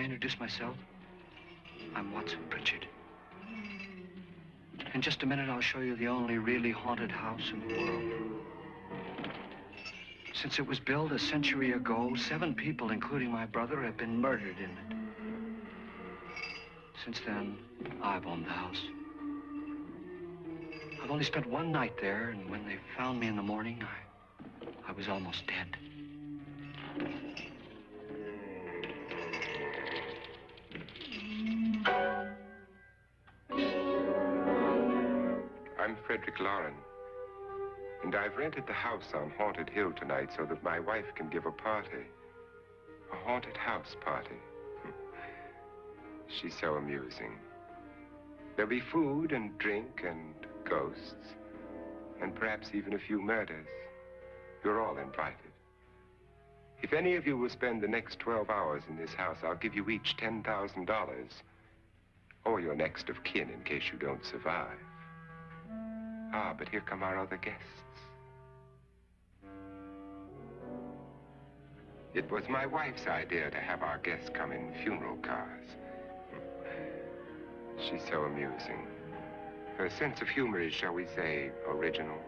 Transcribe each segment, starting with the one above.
introduce myself? I'm Watson Pritchard. In just a minute, I'll show you the only really haunted house in the world. Since it was built a century ago, 7 people, including my brother, have been murdered in it. Since then, I've owned the house. I've only spent 1 night there, and when they found me in the morning, I was almost dead. I'm Frederick Lauren, and I've rented the house on Haunted Hill tonight so that my wife can give a party. A haunted house party. She's so amusing. There'll be food and drink and ghosts, and perhaps even a few murders. You're all invited. If any of you will spend the next 12 hours in this house, I'll give you each $10,000, or your next of kin in case you don't survive. Ah, but here come our other guests. It was my wife's idea to have our guests come in funeral cars. She's so amusing. Her sense of humor is, shall we say, original.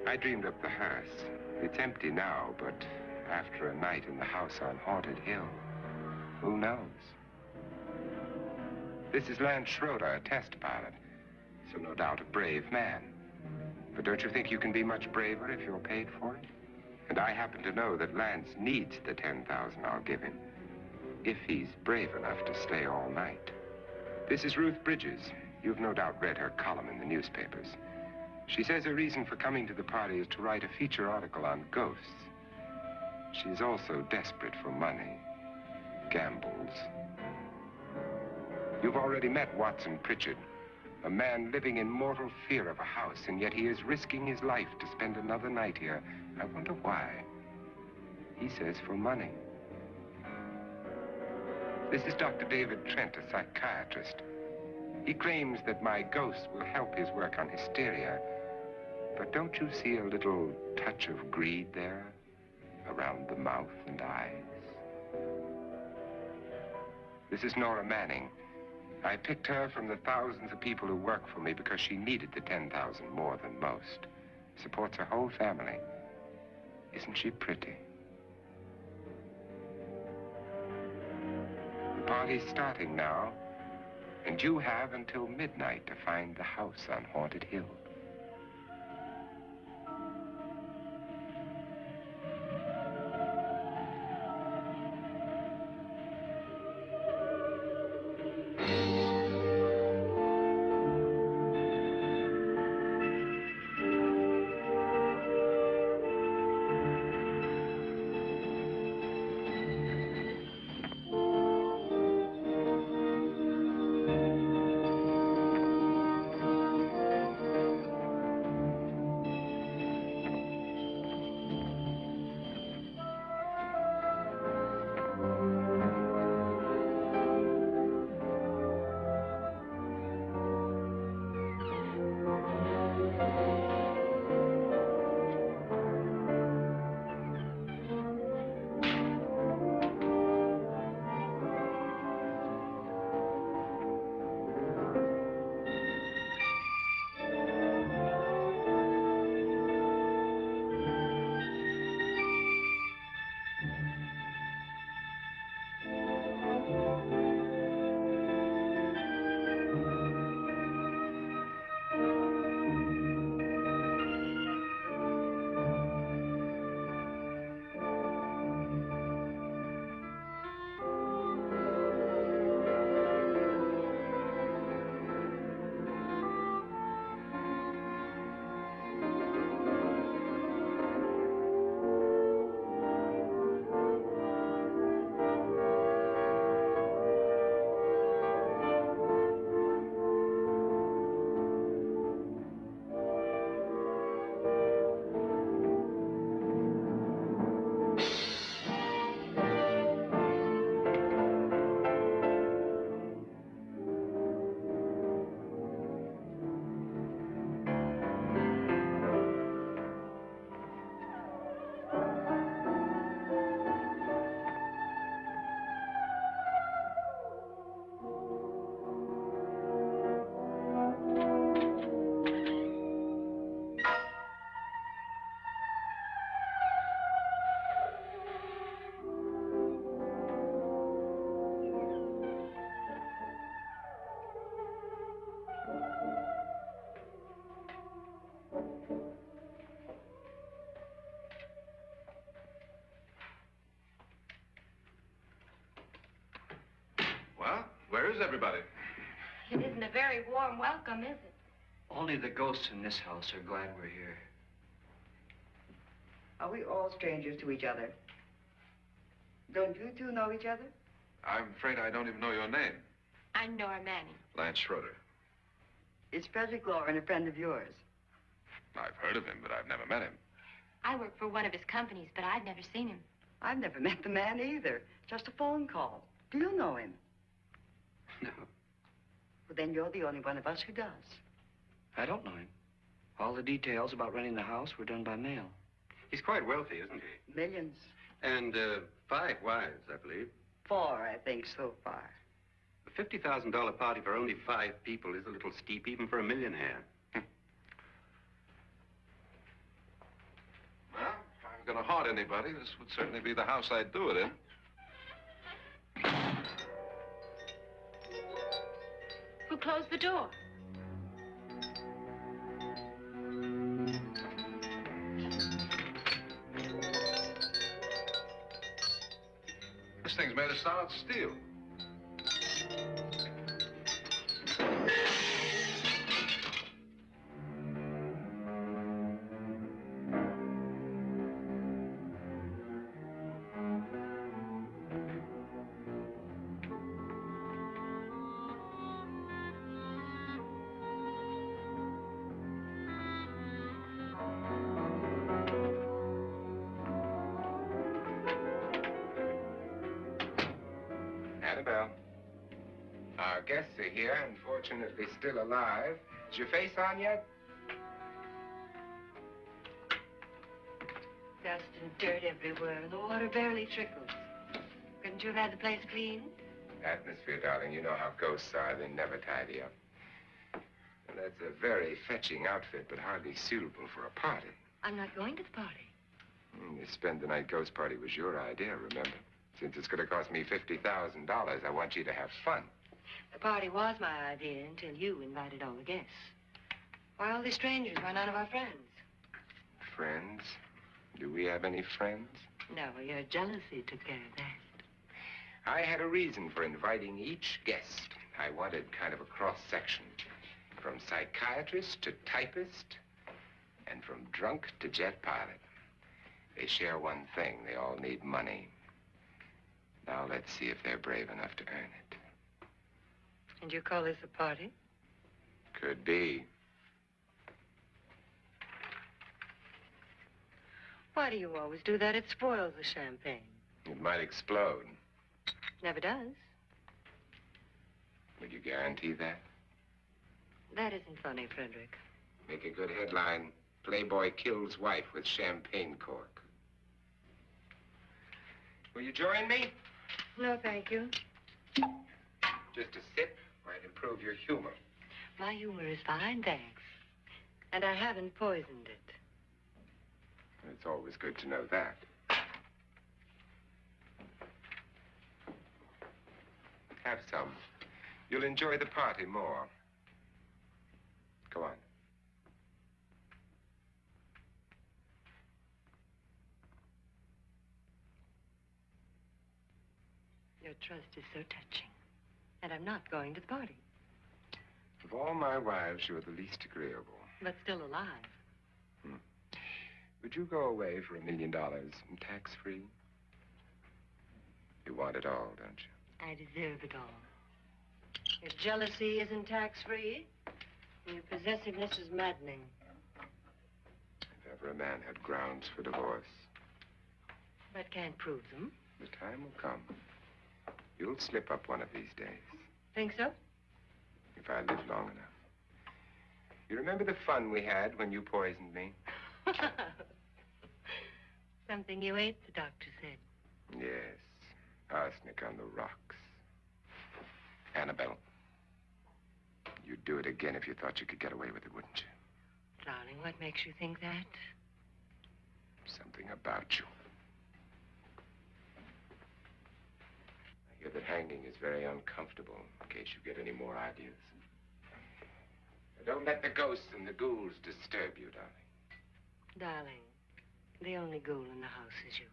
I dreamed up the hearse. It's empty now, but after a night in the house on Haunted Hill, who knows? This is Lance Schroeder, a test pilot, so no doubt a brave man. But don't you think you can be much braver if you're paid for it? And I happen to know that Lance needs the $10,000 I'll give him, if he's brave enough to stay all night. This is Ruth Bridges. You've no doubt read her column in the newspapers. She says her reason for coming to the party is to write a feature article on ghosts. She's also desperate for money, gambles. You've already met Watson Pritchard, a man living in mortal fear of a house, and yet he is risking his life to spend another night here. I wonder why. He says for money. This is Dr. David Trent, a psychiatrist. He claims that my ghost will help his work on hysteria. But don't you see a little touch of greed there around the mouth and eyes? This is Nora Manning. I picked her from the thousands of people who work for me because she needed the $10,000 more than most. Supports her whole family. Isn't she pretty? The party's starting now, and you have until midnight to find the house on Haunted Hill. Well, where is everybody? It isn't a very warm welcome, is it? Only the ghosts in this house are glad we're here. Are we all strangers to each other? Don't you two know each other? I'm afraid I don't even know your name. I'm Nora Manning. Lance Schroeder. Is Frederick Lauren a friend of yours? I've heard of him, but I've never met him. I work for one of his companies, but I've never seen him. I've never met the man either. Just a phone call. Do you know him? No, Well, then you're the only one of us who does. I don't know him. All the details about renting the house were done by mail. He's quite wealthy, isn't he? Millions. And 5 wives, I believe. 4, I think, so far. A $50,000 party for only 5 people is a little steep, even for a millionaire. Well, if I was going to haunt anybody, this would certainly be the house I'd do it in. Who closed the door? This thing's made of solid steel. Annabelle, our guests are here, unfortunately still alive. Is your face on yet? Dust and dirt everywhere. The water barely trickles. Couldn't you have had the place cleaned? Atmosphere, darling, you know how ghosts are. They never tidy up. And that's a very fetching outfit, but hardly suitable for a party. I'm not going to the party. The spend-the-night ghost party was your idea, remember? Since it's going to cost me $50,000, I want you to have fun. The party was my idea until you invited all the guests. Why, all these strangers were none of our friends. Friends? Do we have any friends? No, your jealousy took care of that. I had a reason for inviting each guest. I wanted kind of a cross-section. From psychiatrist to typist, and from drunk to jet pilot. They share one thing. They all need money. Now let's see if they're brave enough to earn it. And you call this a party? Could be. Why do you always do that? It spoils the champagne. It might explode. Never does. Would you guarantee that? That isn't funny, Frederick. Make a good headline. Playboy kills wife with champagne cork. Will you join me? No, thank you. Just a sip might improve your humor. My humor is fine, thanks. And I haven't poisoned it. It's always good to know that. Have some. You'll enjoy the party more. Go on. Your trust is so touching. And I'm not going to the party. Of all my wives, you're the least agreeable. But still alive. Would you go away for $1 million and tax-free? You want it all, don't you? I deserve it all. Your jealousy isn't tax-free. And your possessiveness is maddening. If ever a man had grounds for divorce. But can't prove them. The time will come. You'll slip up one of these days. Think so? If I live long enough. You remember the fun we had when you poisoned me? Something you ate, the doctor said. Yes. Arsenic on the rocks. Annabelle, you'd do it again if you thought you could get away with it, wouldn't you? Darling, what makes you think that? Something about you. I hear that hanging is very uncomfortable, in case you get any more ideas. Don't let the ghosts and the ghouls disturb you, darling. Darling, the only ghoul in the house is you.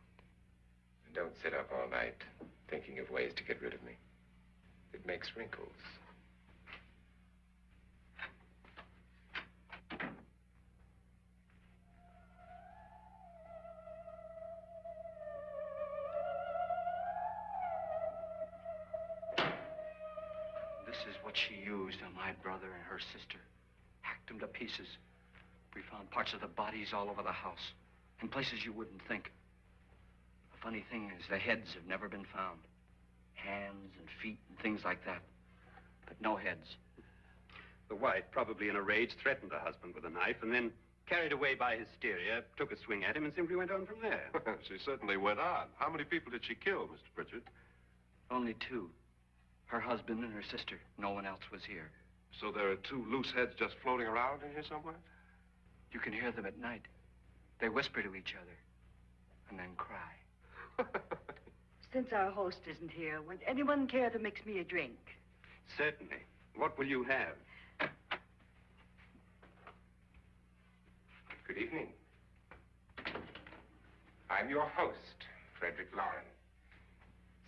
And don't sit up all night thinking of ways to get rid of me. It makes wrinkles. This is what she used on my brother and her sister. Hacked them to pieces. We found parts of the bodies all over the house, in places you wouldn't think. The funny thing is, the heads have never been found. Hands and feet and things like that. But no heads. The wife, probably in a rage, threatened her husband with a knife and then, carried away by hysteria, took a swing at him and simply went on from there. She certainly went on. How many people did she kill, Mr. Pritchard? Only two. Her husband and her sister. No one else was here. So there are two loose heads just floating around in here somewhere? You can hear them at night. They whisper to each other and then cry. Since our host isn't here, would anyone care to mix me a drink? Certainly. What will you have? Good evening. I'm your host, Frederick Lauren.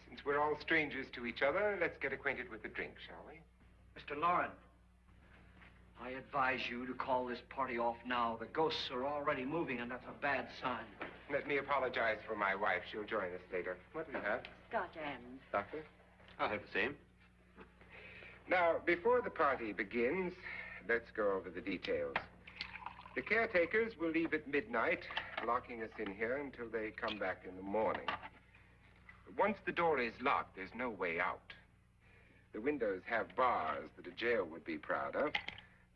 Since we're all strangers to each other, let's get acquainted with the drink, shall we? Mr. Lauren, I advise you to call this party off now. The ghosts are already moving, and that's a bad sign. Let me apologize for my wife. She'll join us later. What do you have? Scotch and. Doctor? I'll have the same. Now, before the party begins, let's go over the details. The caretakers will leave at midnight, locking us in here until they come back in the morning. Once the door is locked, there's no way out. The windows have bars that a jail would be proud of,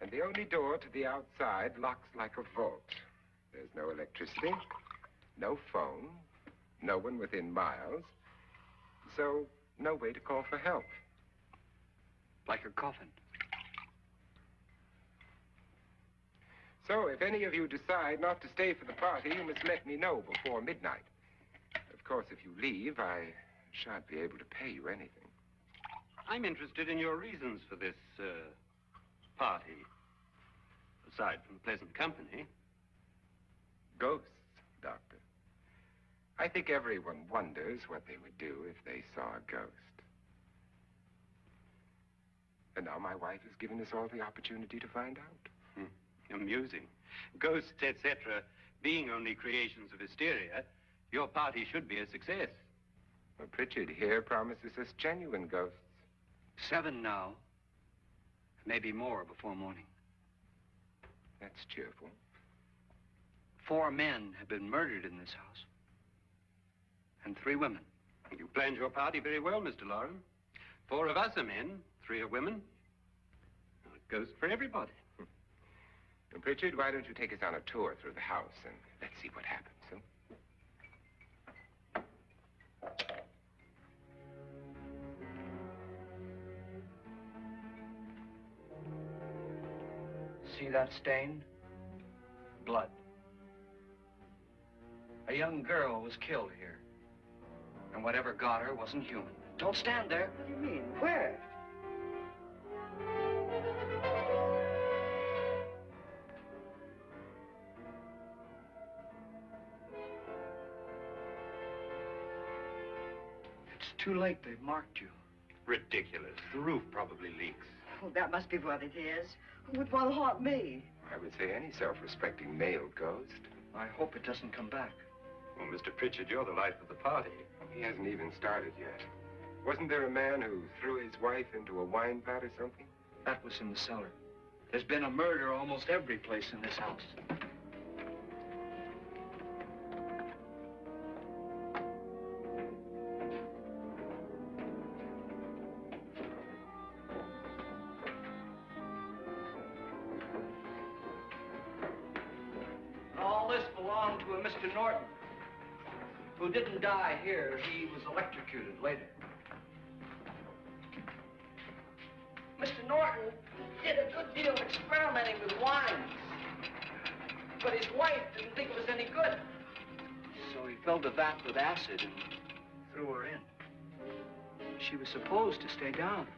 and the only door to the outside locks like a vault. There's no electricity, no phone, no one within miles, so no way to call for help. Like a coffin. So if any of you decide not to stay for the party, you must let me know before midnight. Of course, if you leave, I shan't be able to pay you anything. I'm interested in your reasons for this, party. Aside from pleasant company. Ghosts, Doctor. I think everyone wonders what they would do if they saw a ghost. And now my wife has given us all the opportunity to find out. Amusing. Ghosts, etc., being only creations of hysteria, your party should be a success. Well, Pritchard here promises us genuine ghosts. 7 now. Maybe more before morning. That's cheerful. 4 men have been murdered in this house. And 3 women. You planned your party very well, Mr. Lauren. 4 of us are men, 3 are women. A ghost for everybody. Well, Pritchard, why don't you take us on a tour through the house and let's see what happens, huh? See that stain? Blood. A young girl was killed here. And whatever got her wasn't human. Don't stand there. What do you mean? Where? It's too late. They've marked you. Ridiculous. The roof probably leaks. Oh, that must be what it is. Who would want to haunt me? I would say any self-respecting male ghost. I hope it doesn't come back. Well, Mr. Pritchard, you're the life of the party. He hasn't even started yet. Wasn't there a man who threw his wife into a wine vat or something? That was in the cellar. There's been a murder almost every place in this house. All this belonged to a Mr. Norton, who didn't die here. He was electrocuted later. Mr. Norton did a good deal of experimenting with wines, but his wife didn't think it was any good. So he filled the vat with acid and threw her in. She was supposed to stay down,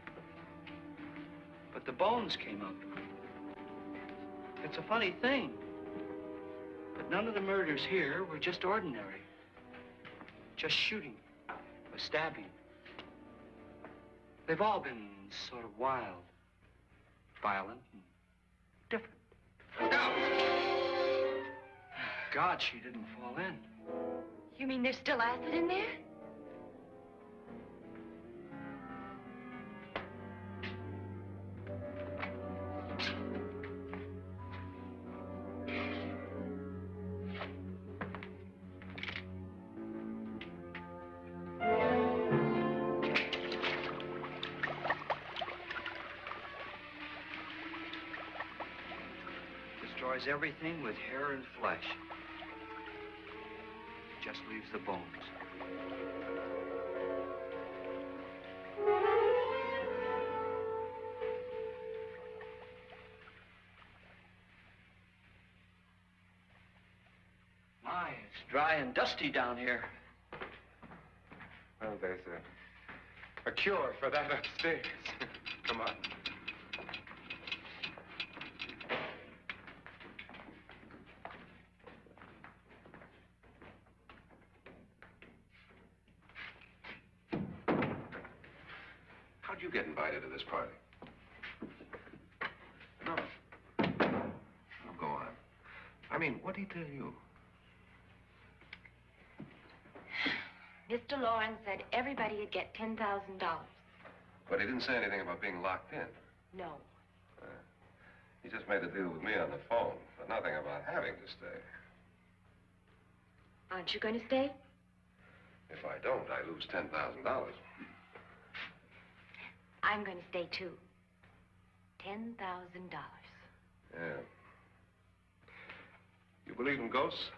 but the bones came up. It's a funny thing, but none of the murders here were just ordinary. Just shooting or stabbing. They've all been sort of wild, violent, and different. No! God, she didn't fall in. You mean there's still acid in there? Destroys everything with hair and flesh. Just leaves the bones. My, it's dry and dusty down here. Well, there's a cure for that upstairs. Come on. How'd you get invited to this party? No. Oh, go on. I mean, what did he tell you? Mr. Lawrence said everybody'd get $10,000. But he didn't say anything about being locked in. No. He just made a deal with me on the phone, but nothing about having to stay. Aren't you going to stay? If I don't, I lose $10,000. I'm going to stay, too. $10,000. Yeah. You believe in ghosts?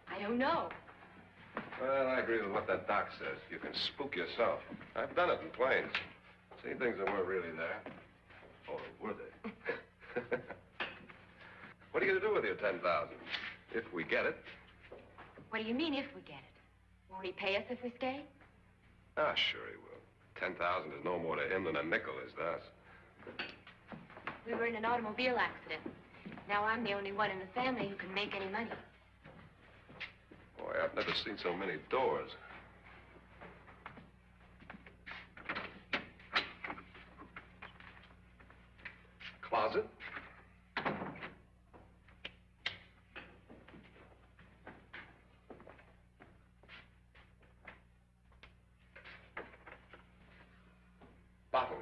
I don't know. Well, I agree with what that doc says. You can spook yourself. I've done it in planes. Seen things that weren't really there. Or were they? What are you going to do with your $10,000? If we get it. What do you mean, if we get it? Won't he pay us if we stay? Ah, sure he will. 10,000 is no more to him than a nickel is to us. We were in an automobile accident. Now I'm the only one in the family who can make any money. Boy, I've never seen so many doors. Closet? Bottles.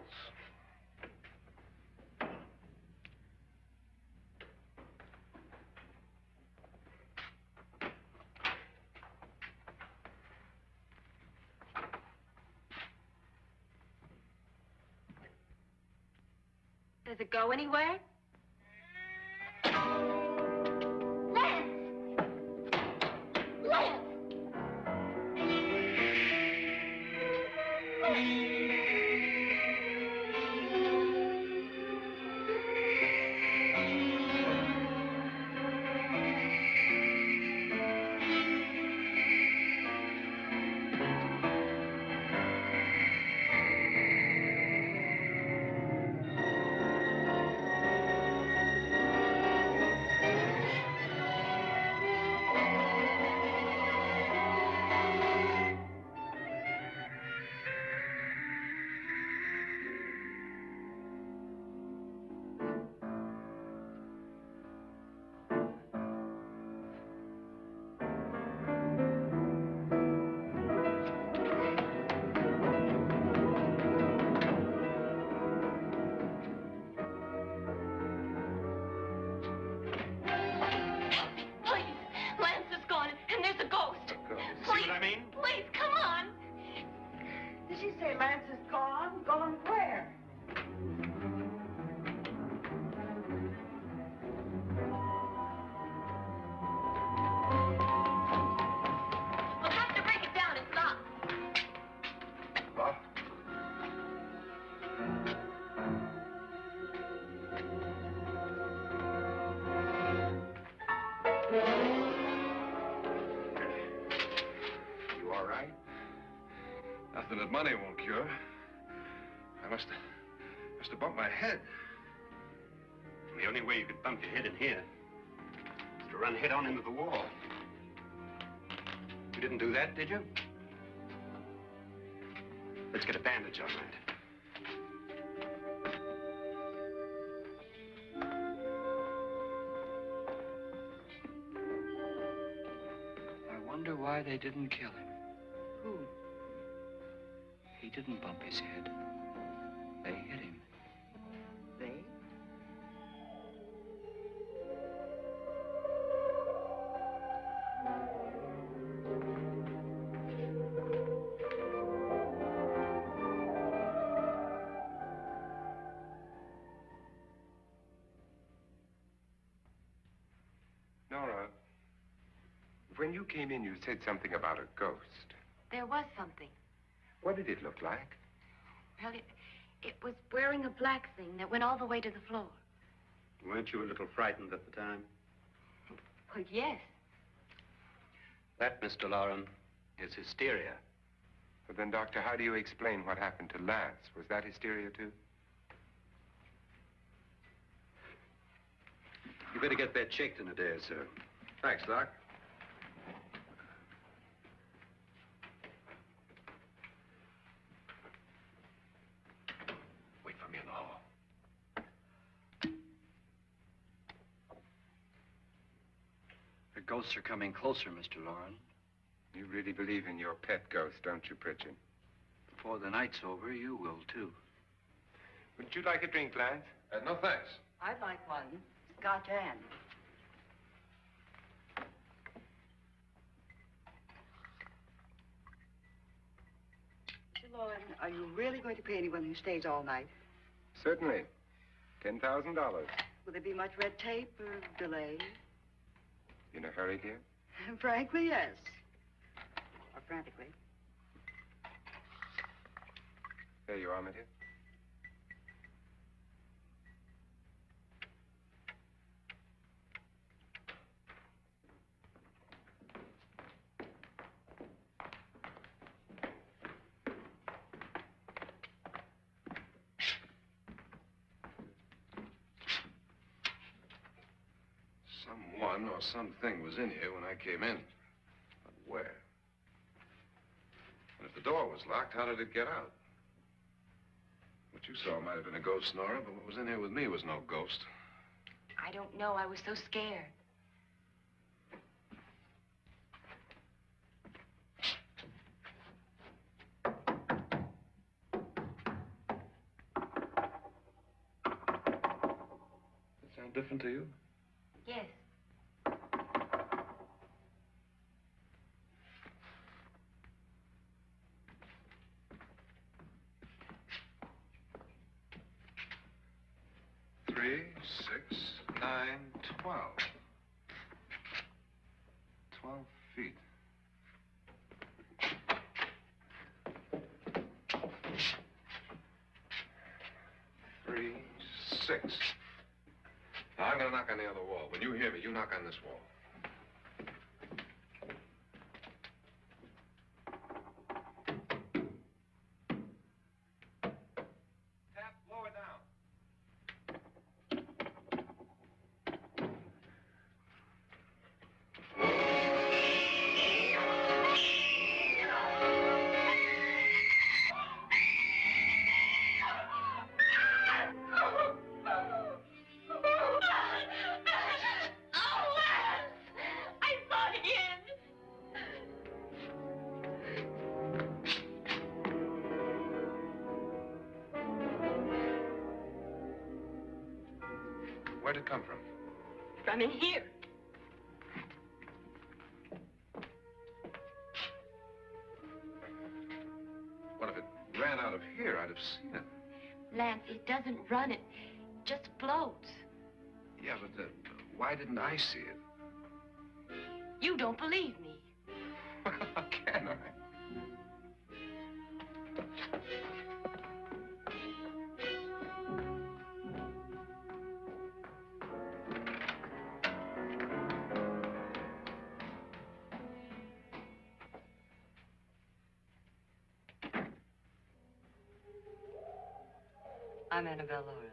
Does it go anywhere? Lance! Lance! Did she say Lance is gone? Gone where? We'll have to break it down and stop. What? You all right? Nothing that money won't cure. I must have bumped my head. The only way you could bump your head in here is to run head on into the wall. You didn't do that, did you? Let's get a bandage on that. I wonder why they didn't kill him. Who? He didn't bump his head. They hit him. They? Nora, when you came in, you said something about a ghost. There was something. What did it look like? Well, it was wearing a black thing that went all the way to the floor. Weren't you a little frightened at the time? Well, yes. That, Mr. Loren, is hysteria. Well, then, Doctor, how do you explain what happened to Lance? Was that hysteria, too? You better get that checked in a day or so. Thanks, Doc. Wait for me in the hall. The ghosts are coming closer, Mr. Loren. You really believe in your pet ghost, don't you, Pritchard? Before the night's over, you will, too. Would you like a drink, Lance? No, thanks. I'd like one. Scotch and. Mr. Loren, are you really going to pay anyone who stays all night? Certainly. $10,000. Will there be much red tape or delay? In a hurry, dear? Frankly, yes. Or frantically. There you are, my dear. Someone or something was in here when I came in. But where? And if the door was locked, how did it get out? What you saw might have been a ghost, Nora, but what was in here with me was no ghost. I don't know. I was so scared. Does that sound different to you? Yes. Three, 6, 9, 12. 12 feet. Three, 6. Now, I'm gonna knock on the other wall. When you hear me, you knock on this wall. Tap lower down. Where'd it come from? From in here. What if it ran out of here? I'd have seen it. Lance, it doesn't run. It just floats. Yeah, but why didn't I see it? You don't believe me. Well, how can I? I'm Annabelle Loren.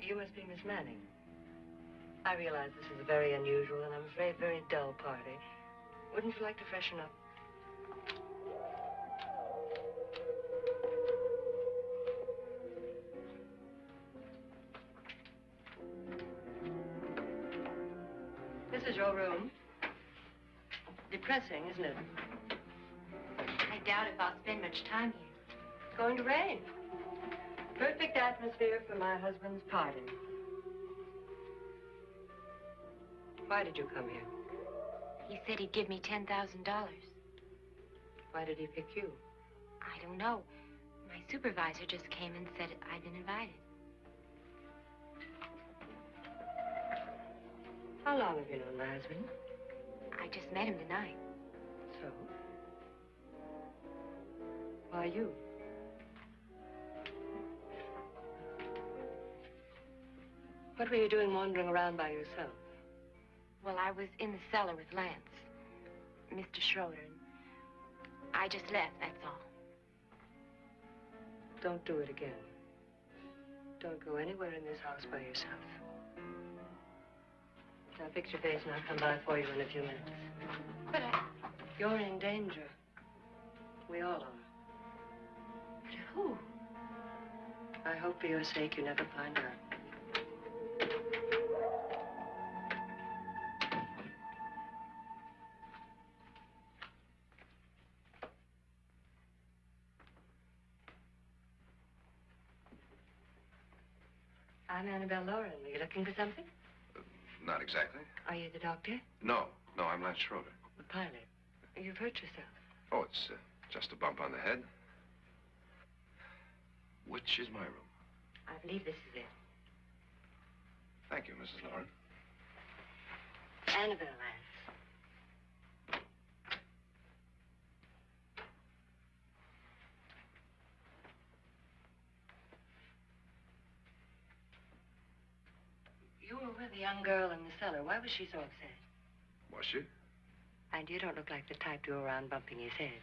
You must be Miss Manning. I realize this is a very unusual and I'm afraid very dull party. Wouldn't you like to freshen up? your room? Depressing, isn't it? I doubt if I'll spend much time here. It's going to rain. Perfect atmosphere for my husband's party. Why did you come here? He said he'd give me $10,000. Why did he pick you? I don't know. My supervisor just came and said I'd been invited. How long have you known my husband? I just met him tonight. So? Why you? What were you doing wandering around by yourself? Well, I was in the cellar with Lance, Mr. Schroeder, and I just left, that's all. Don't do it again. Don't go anywhere in this house by yourself. Now fix your face and I'll come by for you in a few minutes. But You're in danger. We all are. But who? I hope for your sake you never find out. I'm Annabelle Lauren. Are you looking for something? Not exactly. Are you the doctor? No, I'm Lance Schroeder. The pilot. You've hurt yourself. Oh, it's just a bump on the head. Which is my room? I believe this is it. Thank you, Mrs. Lauren. Annabelle, Lance. You were with a young girl in the cellar. Why was she so upset? Was she? And you don't look like the type to go around bumping his head.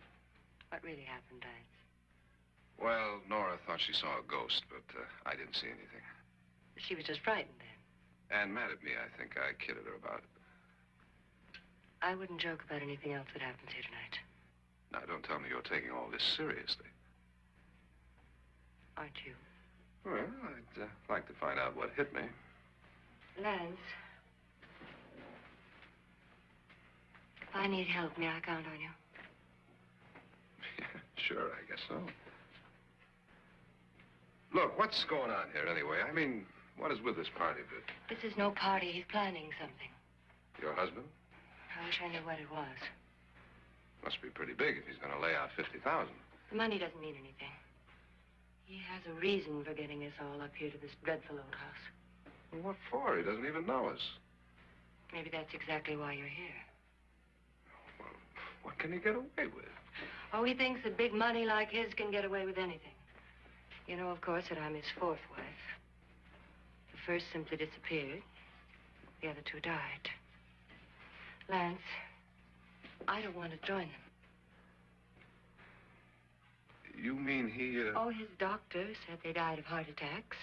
What really happened, Lance? Well, Nora thought she saw a ghost, but I didn't see anything. She was just frightened then. And mad at me, I think. I kidded her about it. I wouldn't joke about anything else that happens here tonight. Now, don't tell me you're taking all this seriously. Aren't you? Well, I'd like to find out what hit me. Lance. If I need help, may I count on you? Sure, I guess so. Look, what's going on here anyway? I mean, what is with this party bit? This is no party. He's planning something. Your husband? I wish I knew what it was. Must be pretty big if he's going to lay out 50,000. The money doesn't mean anything. He has a reason for getting us all up here to this dreadful old house. Well, what for? He doesn't even know us. Maybe that's exactly why you're here. Well, what can he get away with? Oh, he thinks that big money like his can get away with anything. You know, of course, that I'm his fourth wife. The first simply disappeared. The other two died. Lance, I don't want to join them. You mean he, Oh, his doctor said they died of heart attacks.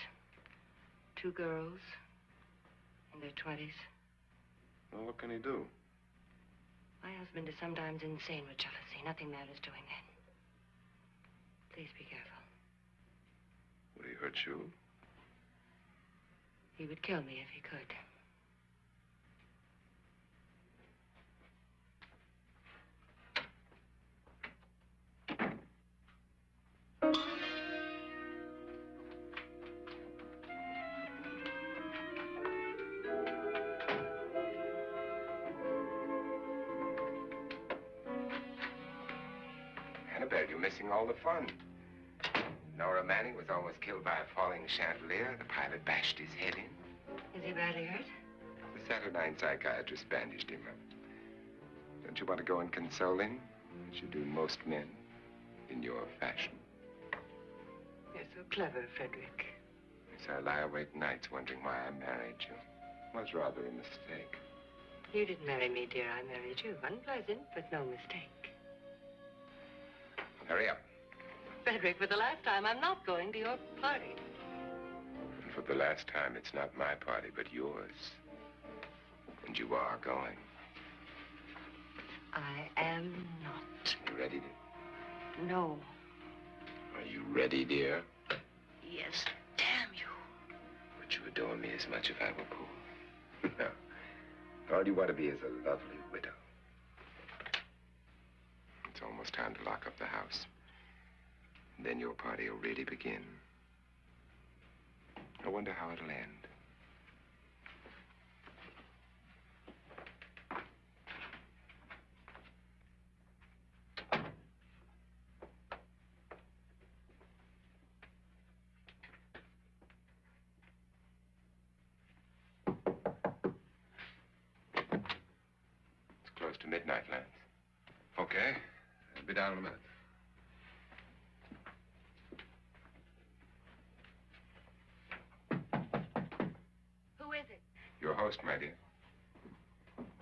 2 girls in their 20s. Well, what can he do? My husband is sometimes insane with jealousy. Nothing matters to him then. Please be careful. Would he hurt you? He would kill me if he could. Annabelle, you're missing all the fun. Nora Manning was almost killed by a falling chandelier. The pilot bashed his head in. Is he badly hurt? The Saturnine psychiatrist bandaged him up. Don't you want to go and console him, as you do most men, in your fashion? You're so clever, Frederick. Yes, I lie awake nights wondering why I married you. It was rather a mistake. You didn't marry me, dear. I married you. Unpleasant, but no mistake. Hurry up. Frederick, for the last time, I'm not going to your party. And for the last time, it's not my party, but yours. And you are going. I am not. You ready, dear? No. Are you ready, dear? Yes, damn you. Would you adore me as much if I were poor? No. All you want to be is a lovely widow. It's almost time to lock up the house. And then your party will really begin. I wonder how it'll end. Close to midnight, Lance. Okay. I'll be down in a minute. Who is it? Your host, my dear.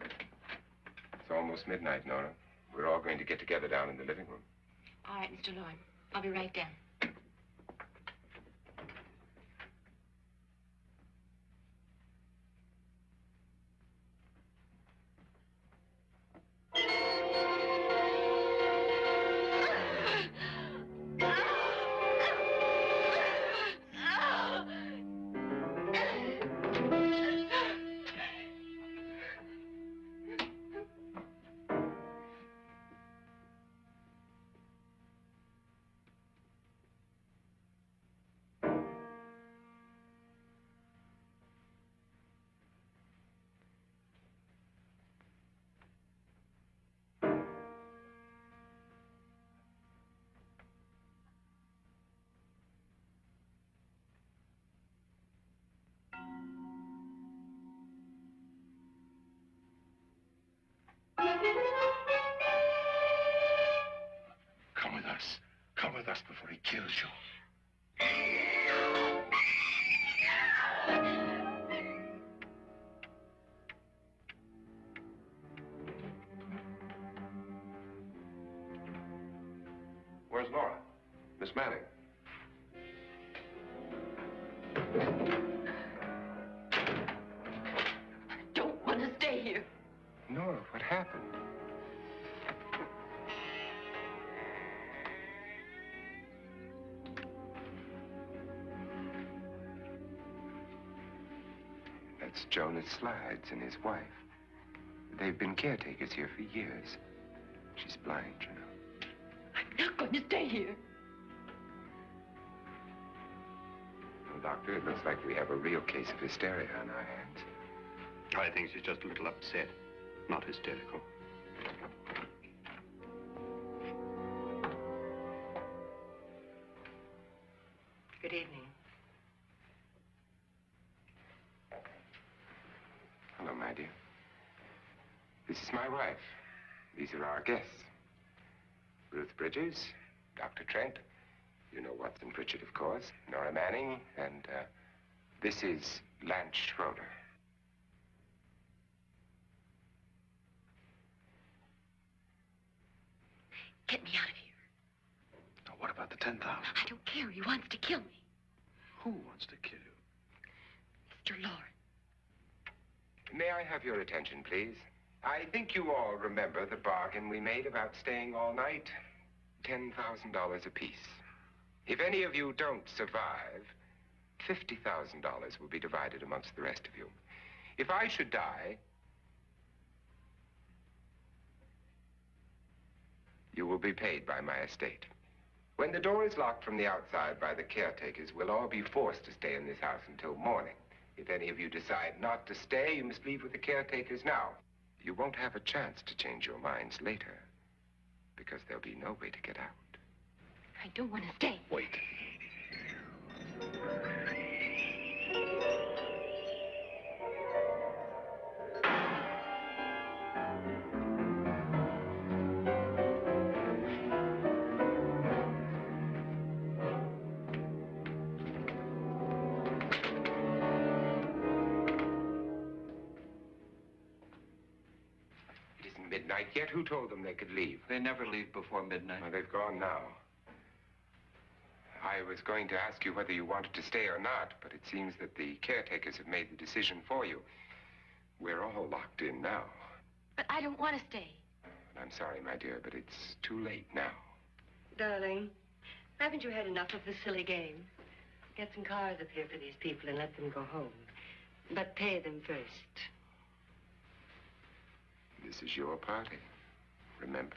It's almost midnight, Nora. We're all going to get together down in the living room. All right, Mr. Lord. I'll be right down. Come with us. Come with us before he kills you. Where's Laura? Miss Manning. I don't want to stay here. Nora, what happened? That's Jonas Slides and his wife. They've been caretakers here for years. She's blind, you know. I'm not going to stay here. Well, Doctor, it looks like we have a real case of hysteria on our hands. I think she's just a little upset, not hysterical. Good evening. Hello, my dear. This is my wife. These are our guests. Ruth Bridges, Dr. Trent. You know Watson Pritchard, of course. Nora Manning, and this is Lance Schroeder. Get me out of here. Now, what about the 10,000? I don't care. He wants to kill me. Who wants to kill you? Mr. Lord. May I have your attention, please? I think you all remember the bargain we made about staying all night. $10,000 apiece. If any of you don't survive, $50,000 will be divided amongst the rest of you. If I should die, you will be paid by my estate. When the door is locked from the outside by the caretakers, we'll all be forced to stay in this house until morning. If any of you decide not to stay, you must leave with the caretakers now. You won't have a chance to change your minds later, because there'll be no way to get out. I don't want to stay. Wait. Midnight yet? Who told them they could leave? They never leave before midnight. Well, they've gone now. I was going to ask you whether you wanted to stay or not, but it seems that the caretakers have made the decision for you. We're all locked in now. But I don't want to stay. I'm sorry, my dear, but it's too late now. Darling, haven't you had enough of this silly game? Get some cars up here for these people and let them go home. But pay them first. This is your party, remember?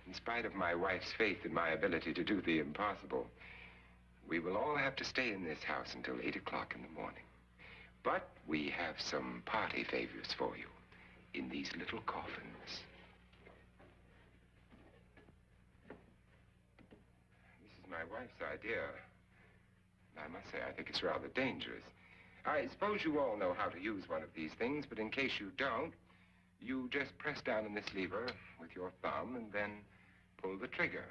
In spite of my wife's faith in my ability to do the impossible, we will all have to stay in this house until 8 o'clock in the morning. But we have some party favors for you in these little coffins. This is my wife's idea. I must say, I think it's rather dangerous. I suppose you all know how to use one of these things, but in case you don't, you just press down on this lever with your thumb and then pull the trigger.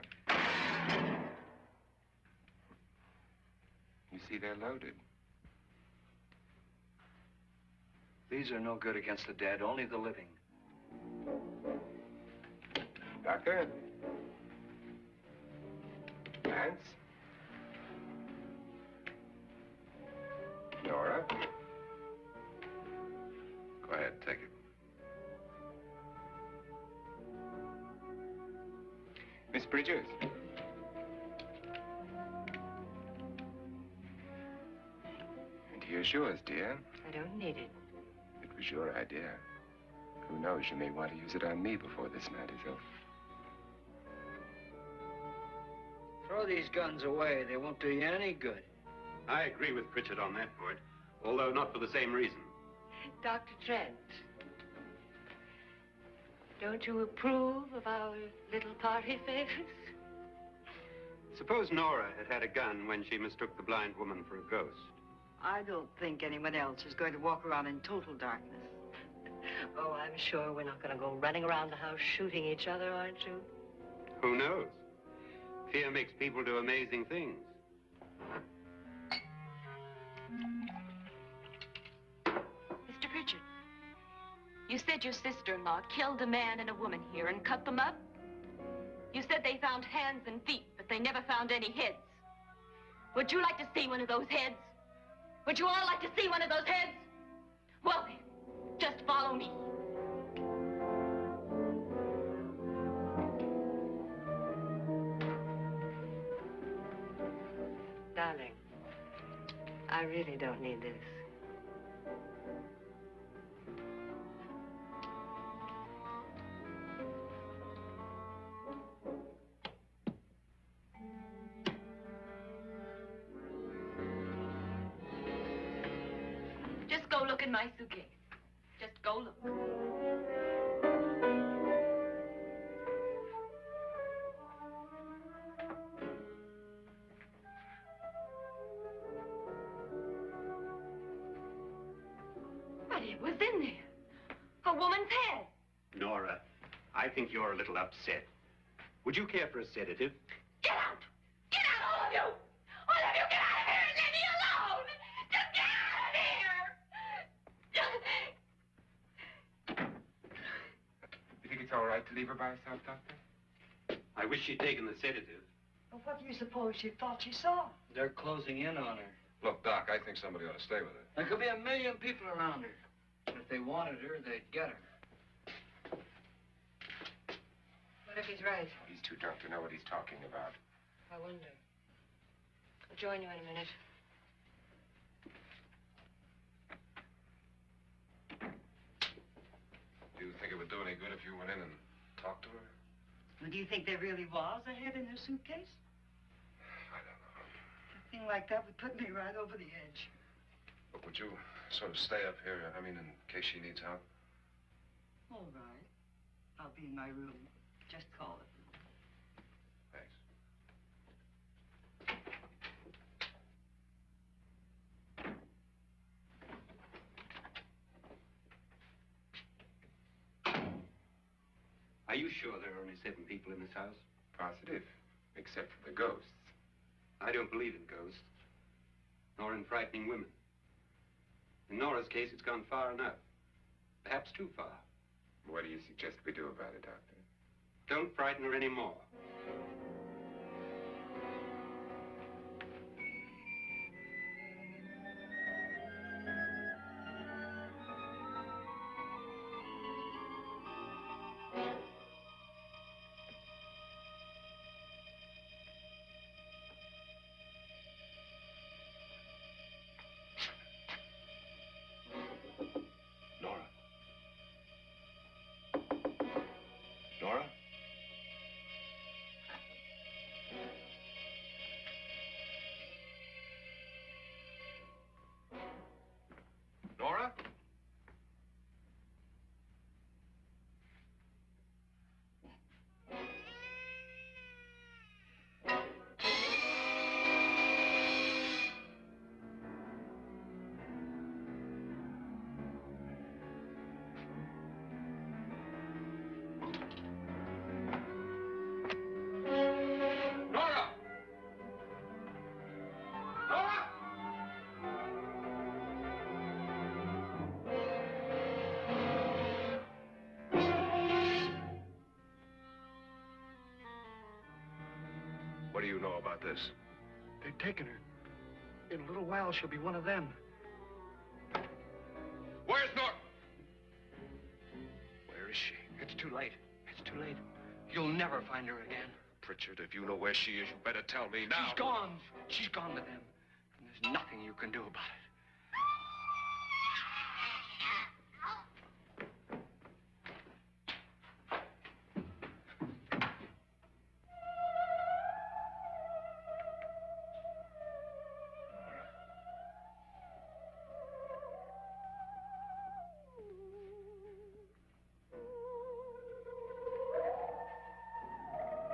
You see, they're loaded. These are no good against the dead, only the living. Doctor? Lance? Nora? Go ahead, take it. Miss Bridges? And here's yours, dear. I don't need it. It was your idea. Who knows, you may want to use it on me before this night is over. Throw these guns away. They won't do you any good. I agree with Pritchard on that point, although not for the same reason. Dr. Trent, don't you approve of our little party favors? Suppose Nora had had a gun when she mistook the blind woman for a ghost. I don't think anyone else is going to walk around in total darkness. Oh, I'm sure we're not going to go running around the house shooting each other, aren't you? Who knows? Fear makes people do amazing things. Mr. Pritchard, you said your sister-in-law killed a man and a woman here and cut them up? You said they found hands and feet, but they never found any heads. Would you like to see one of those heads? Would you all like to see one of those heads? Well, then, just follow me. Darling, I really don't need this. Just go look in my suitcase. Just go look. But it was in there. A woman's head. Nora, I think you're a little upset. Would you care for a sedative? Get out! Get out, all of you! All of you, get out of here and leave me alone! Just get out of here! You think it's all right to leave her by herself, Doctor? I wish she'd taken the sedative. Well, what do you suppose she thought she saw? They're closing in on her. Look, Doc, I think somebody ought to stay with her. There could be 1 million people around her. If they wanted her, they'd get her. What if he's right? He's too drunk to know what he's talking about. I wonder. I'll join you in a minute. Do you think it would do any good if you went in and talked to her? Well, do you think there really was a head in her suitcase? I don't know. A thing like that would put me right over the edge. But would you sort of stay up here, I mean, in case she needs help? All right. I'll be in my room. Just call it. Thanks. Are you sure there are only 7 people in this house? Positive, except for the ghosts. I don't believe in ghosts, nor in frightening women. In Nora's case, it's gone far enough. Perhaps too far. What do you suggest we do about it, Doctor? Don't frighten her anymore. Nora. What do you know about this? They've taken her. In a little while, she'll be one of them. Where's Norton? Where is she? It's too late. It's too late. You'll never find her again. Pritchard, if you know where she is, you better tell me now. She's gone. She's gone with them. And there's nothing you can do about it.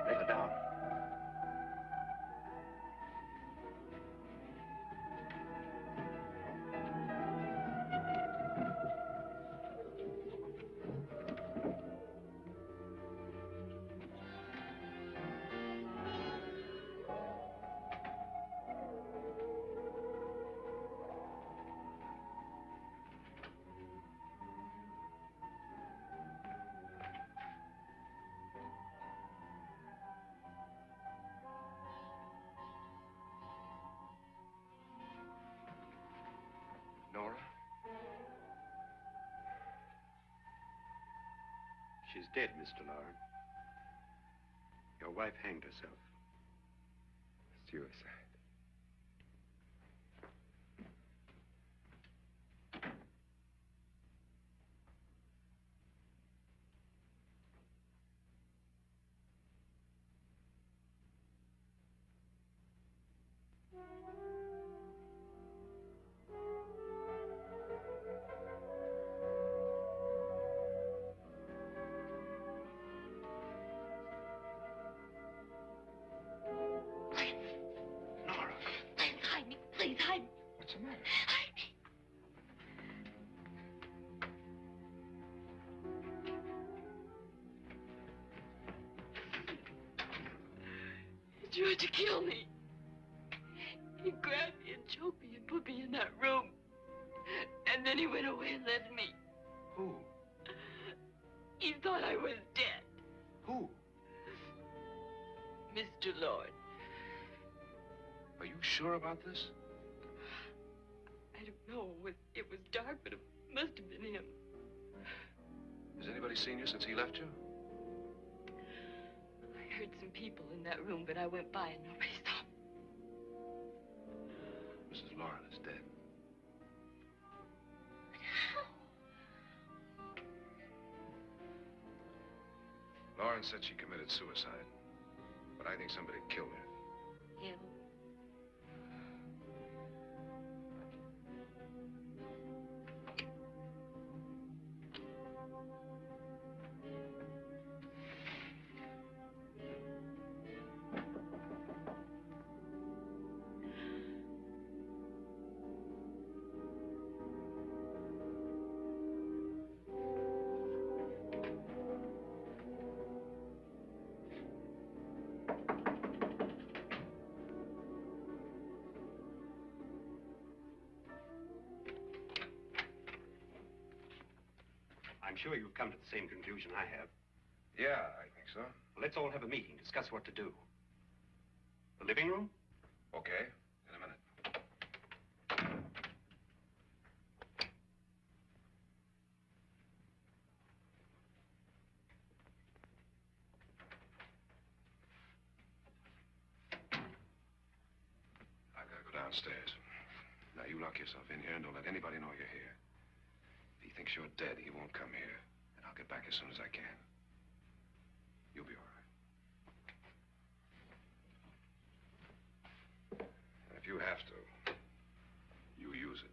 Lay her down. Nora? She's dead, Mr. Loren. Your wife hanged herself. Suicide. Nora, Please hide me. Please hide me. what's the matter? Hide me. He tried to kill me. He grabbed me and choked me and put me in that room. And then he went away and left me. Who? He thought I was dead. Who? Mr. Lord. Are you sure about this? I don't know. It was dark, but it must have been him. Has anybody seen you since he left you? I heard some people in that room, but I went by and nobody saw me. Mrs. Loren is dead. But how? Loren said she committed suicide, but I think somebody killed her. Him? I'm sure you've come to the same conclusion I have. Yeah, I think so. Well, let's all have a meeting, discuss what to do. The living room? Okay, in a minute. I've got to go downstairs. Now, you lock yourself in here and don't let anybody know you're here. If he thinks you're dead, he won't come here. And I'll get back as soon as I can. You'll be all right. And if you have to, you use it.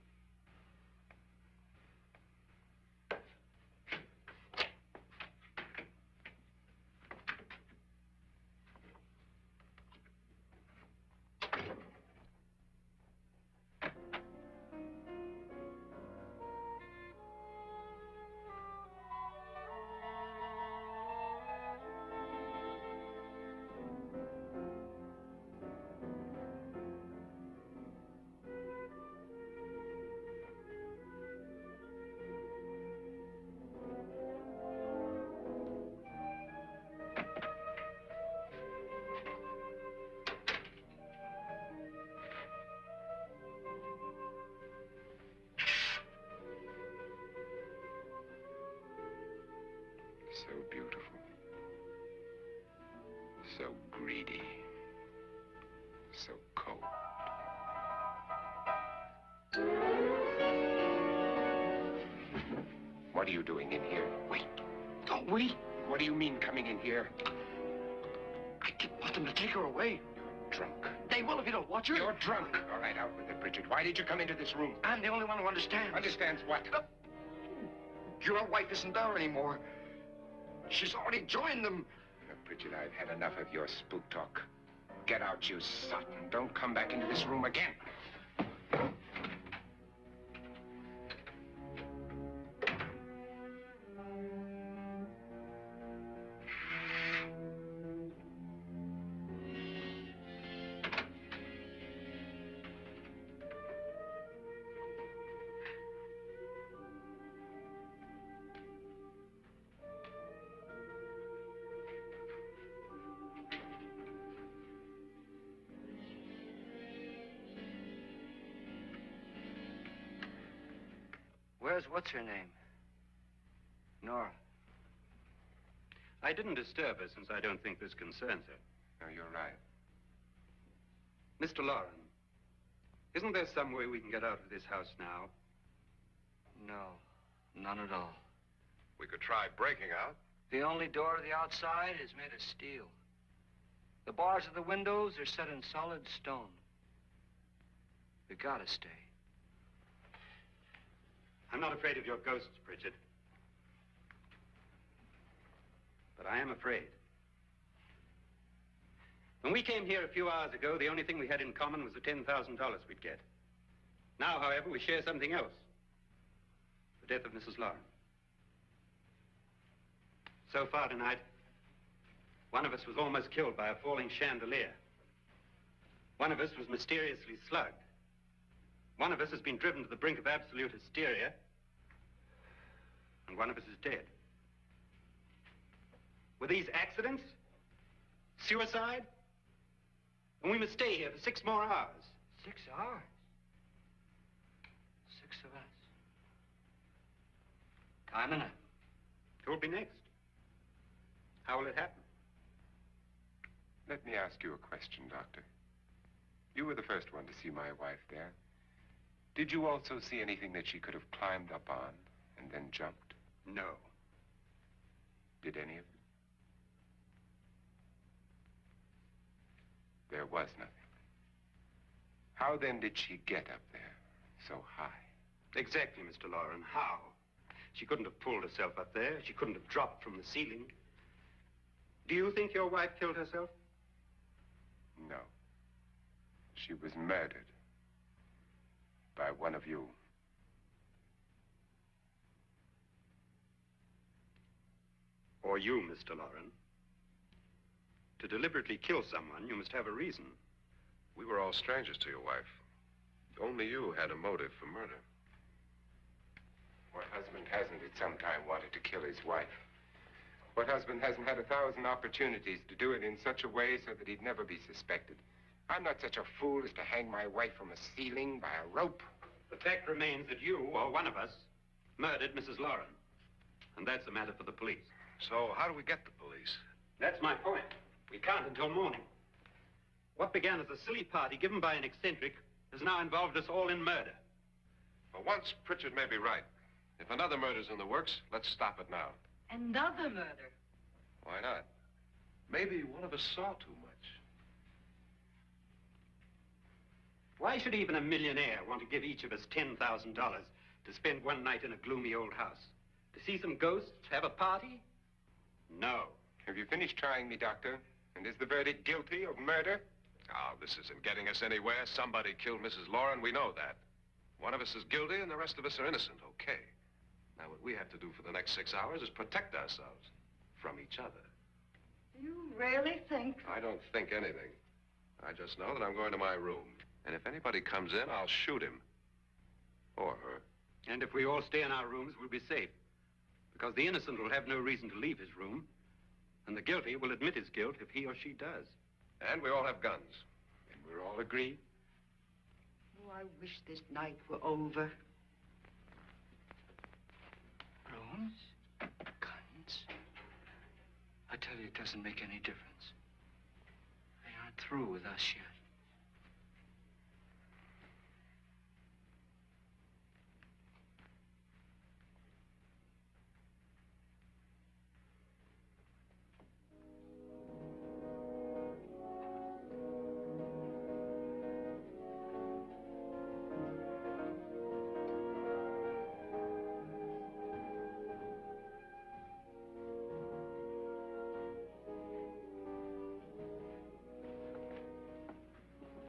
So greedy. So cold. What are you doing in here? Wait. Don't wait. What do you mean coming in here? I didn't want them to take her away. You're drunk. They will if you don't watch her. You're drunk. All right, out with it, Bridget. Why did you come into this room? I'm the only one who understands. Understands what? Your wife isn't there anymore. She's already joined them. Bridget, I've had enough of your spook talk. Get out, you sot, and don't come back into this room again. Where's what's-her-name? Nora. I didn't disturb her since I don't think this concerns her. No, you're right. Mr. Lauren, isn't there some way we can get out of this house now? No, none at all. We could try breaking out. The only door to the outside is made of steel. The bars of the windows are set in solid stone. We gotta stay. I'm not afraid of your ghosts, Bridget. But I am afraid. When we came here a few hours ago, the only thing we had in common was the $10,000 we'd get. Now, however, we share something else. The death of Mrs. Lauren. So far tonight, one of us was almost killed by a falling chandelier. One of us was mysteriously slugged. One of us has been driven to the brink of absolute hysteria. And one of us is dead. Were these accidents? Suicide? And we must stay here for 6 more hours. 6 hours? 6 of us. Time enough. Who'll be next? How will it happen? Let me ask you a question, Doctor. You were the first one to see my wife there. Did you also see anything that she could have climbed up on and then jumped? No. Did any of you? There was nothing. How then did she get up there so high? Exactly, Mr. Lauren. How? She couldn't have pulled herself up there. She couldn't have dropped from the ceiling. Do you think your wife killed herself? No. She was murdered by one of you. Or you, Mr. Lauren. To deliberately kill someone, you must have a reason. We were all strangers to your wife. Only you had a motive for murder. What husband hasn't at some time wanted to kill his wife? What husband hasn't had 1,000 opportunities to do it in such a way so that he'd never be suspected? I'm not such a fool as to hang my wife from a ceiling by a rope. The fact remains that you, or one of us, murdered Mrs. Lauren. And that's a matter for the police. So how do we get the police? That's my point. We can't until morning. What began as a silly party given by an eccentric has now involved us all in murder. For once, Pritchard may be right. If another murder's in the works, let's stop it now. Another murder? Why not? Maybe one of us saw too much. Why should even a millionaire want to give each of us $10,000 to spend one night in a gloomy old house? To see some ghosts, have a party? No. Have you finished trying me, Doctor? And is the verdict guilty of murder? Oh, this isn't getting us anywhere. Somebody killed Mrs. Lauren. We know that. One of us is guilty and the rest of us are innocent. Okay. Now, what we have to do for the next 6 hours is protect ourselves from each other. You really think? I don't think anything. I just know that I'm going to my room. And if anybody comes in, I'll shoot him. Or her. And if we all stay in our rooms, we'll be safe. Because the innocent will have no reason to leave his room. And the guilty will admit his guilt if he or she does. And we all have guns. And we're all agreed? Oh, I wish this night were over. Rooms? Guns? I tell you, it doesn't make any difference. not through with us yet.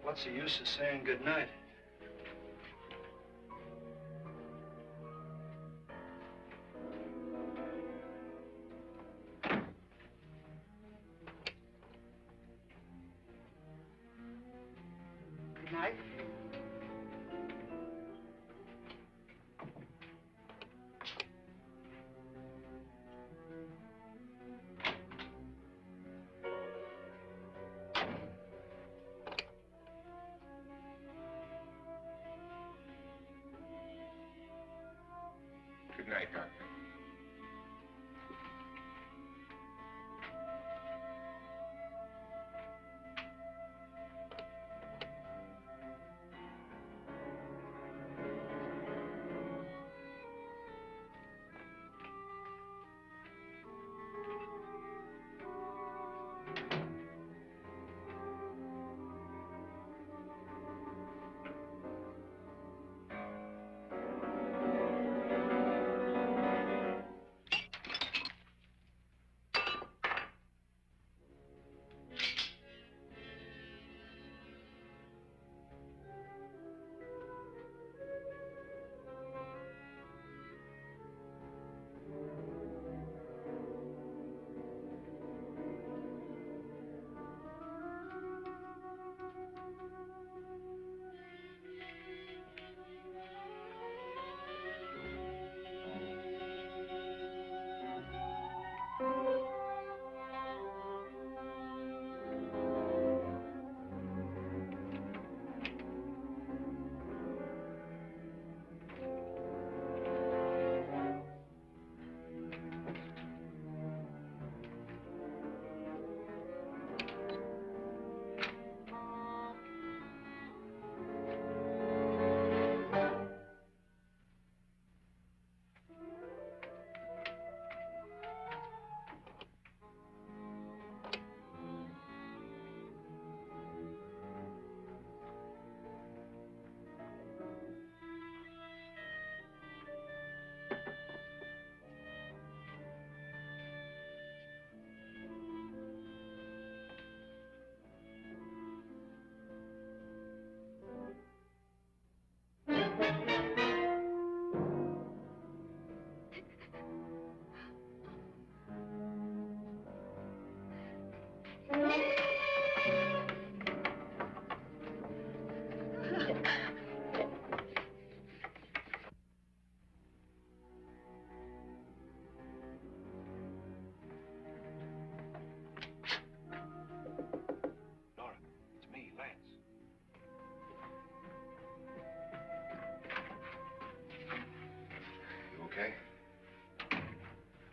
What's the use of saying goodnight? Good night. Good night, Doctor.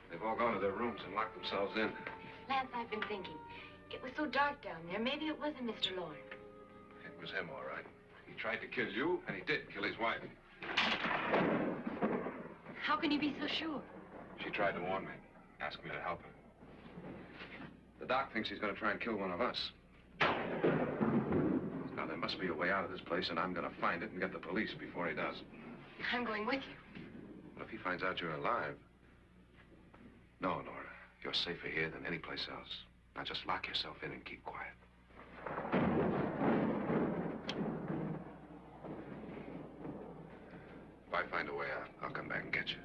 They've all gone to their rooms and locked themselves in. Lance, I've been thinking. It was so dark down there. Maybe it wasn't Mr. Lorne. It was him, all right. He tried to kill you, and he did kill his wife. How can you be so sure? She tried to warn me, asked me to help her. The doc thinks he's going to try and kill one of us. Now, there must be a way out of this place, and I'm going to find it and get the police before he does. I'm going with you. But if he finds out you're alive... No, Nora. You're safer here than any place else. Now, just lock yourself in and keep quiet. If I find a way out, I'll come back and get you.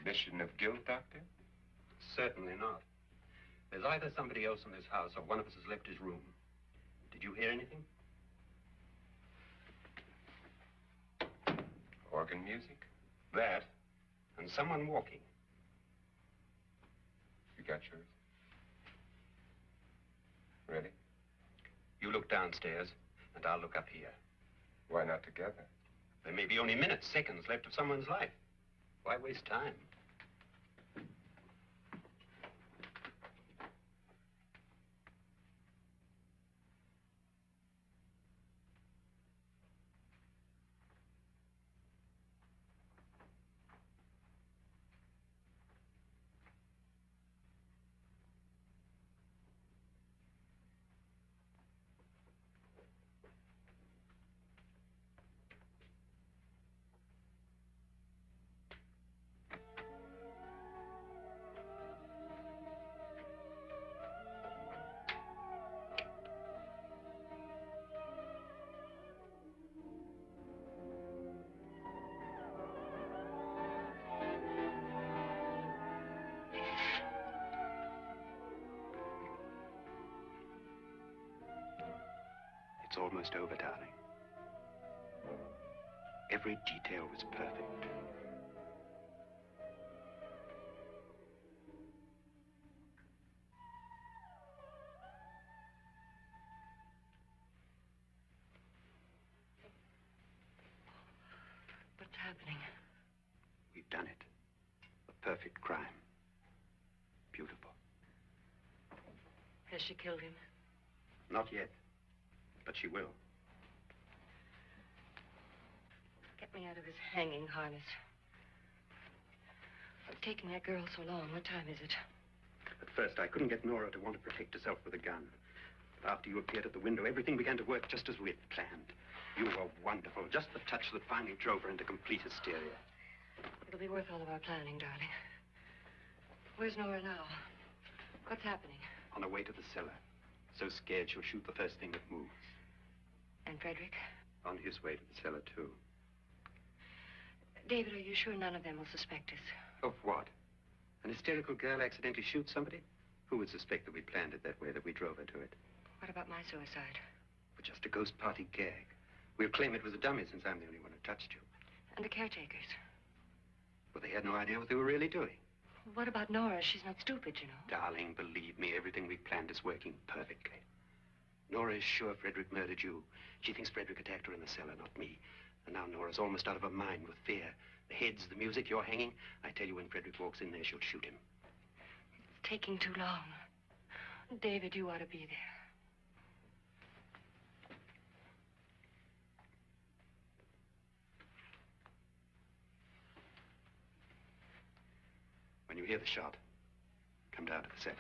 admission of guilt, Doctor? Certainly not. There's either somebody else in this house or one of us has left his room. Did you hear anything? Organ music? That, and someone walking. You got yours? Ready? You look downstairs, and I'll look up here. Why not together? There may be only minutes, seconds left of someone's life. Why waste time? It's almost over, darling. Every detail was perfect. What's happening? We've done it. A perfect crime. Beautiful. Has she killed him? Not yet, but she will. Get me out of this hanging harness. What's taking that girl so long? What time is it? At first, I couldn't get Nora to want to protect herself with a gun. But after you appeared at the window, everything began to work just as we had planned. You were wonderful. Just the touch that finally drove her into complete hysteria. It'll be worth all of our planning, darling. Where's Nora now? What's happening? On her way to the cellar. So scared she'll shoot the first thing that moves. And Frederick? On his way to the cellar, too. David, are you sure none of them will suspect us? Of what? An hysterical girl accidentally shoots somebody? Who would suspect that we planned it that way, that we drove her to it? What about my suicide? But just a ghost party gag. We'll claim it was a dummy since I'm the only one who touched you. And the caretakers? But they had no idea what they were really doing. What about Nora? She's not stupid, you know. Darling, believe me, everything we planned is working perfectly. Nora is sure Frederick murdered you. She thinks Frederick attacked her in the cellar, not me. And now Nora's almost out of her mind with fear. The heads, the music, you're hanging. I tell you, when Frederick walks in there, she'll shoot him. It's taking too long. David, you ought to be there. When you hear the shot, come down to the cellar.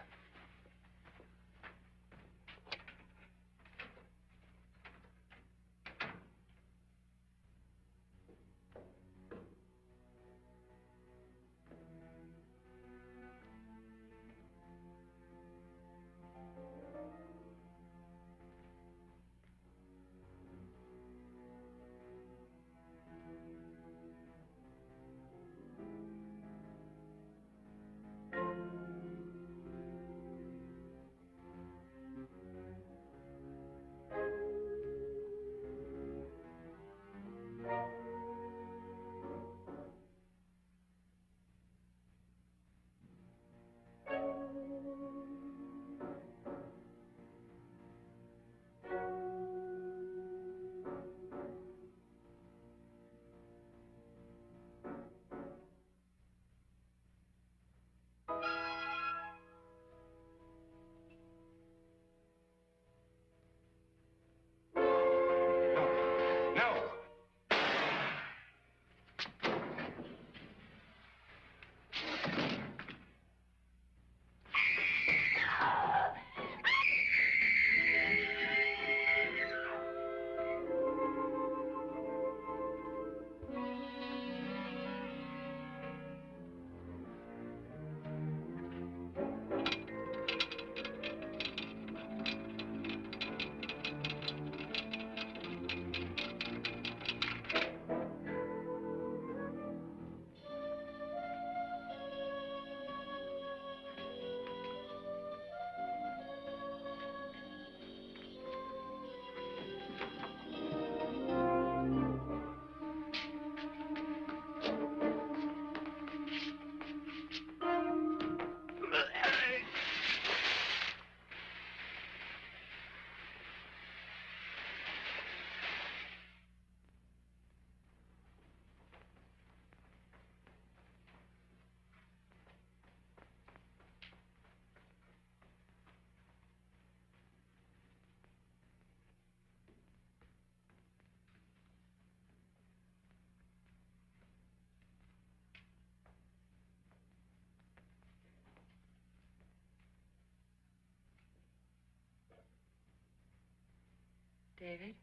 David?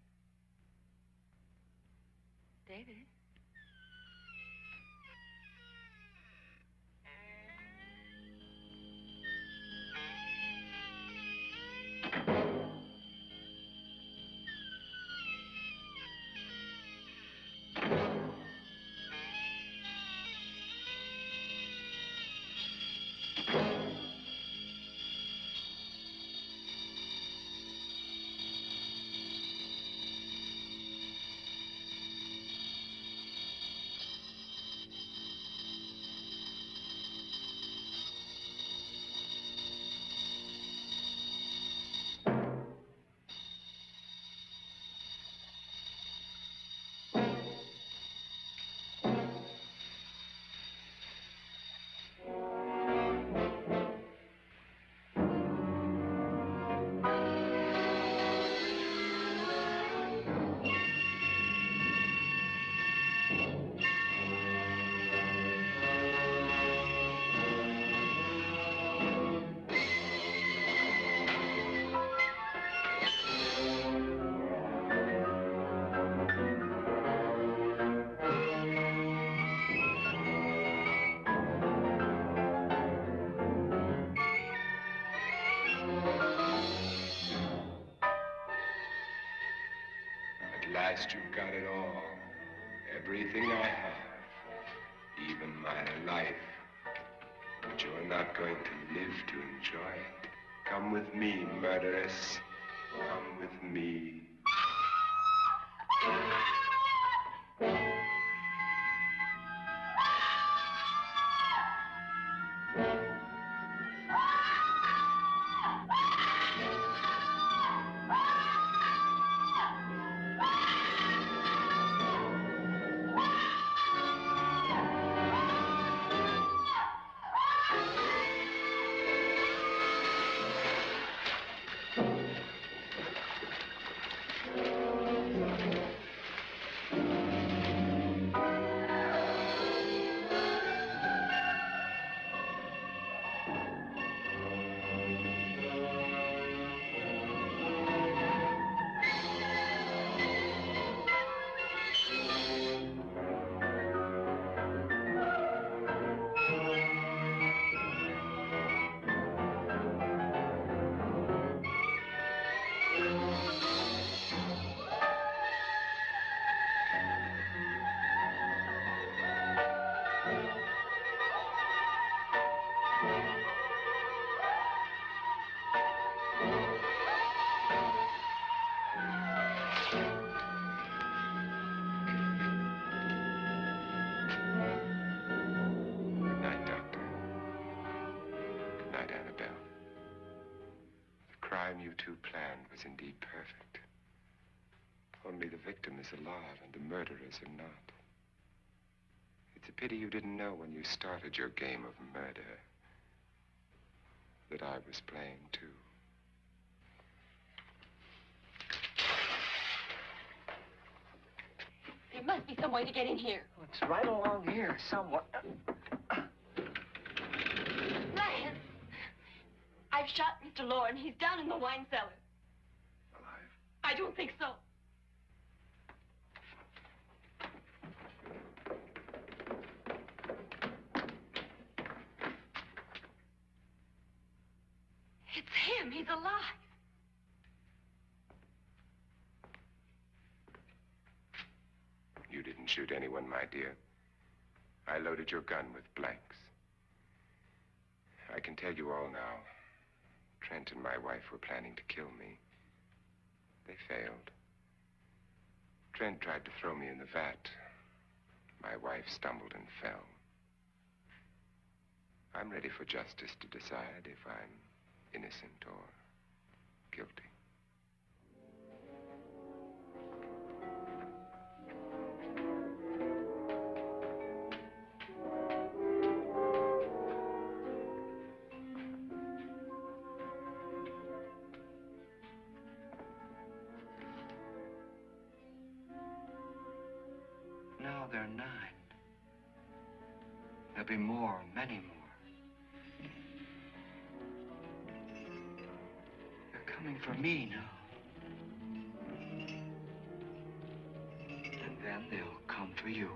David? At last you've got it all. Everything I have. Even my life. But you're not going to live to enjoy it. Come with me, murderess. Come with me. You two planned was indeed perfect. Only the victim is alive and the murderers are not. It's a pity you didn't know when you started your game of murder that I was playing too. There must be some way to get in here. Oh, it's right along here somewhere. Lance! I've shot Mr. Loren. He's down in the wine cellar. Alive? I don't think so. It's him. He's alive. You didn't shoot anyone, my dear. I loaded your gun with blanks. I can tell you all now. Trent and my wife were planning to kill me. They failed. Trent tried to throw me in the vat. My wife stumbled and fell. I'm ready for justice to decide if I'm innocent or guilty. Now there are 9. There'll be more, many more. They're coming for me now. for you.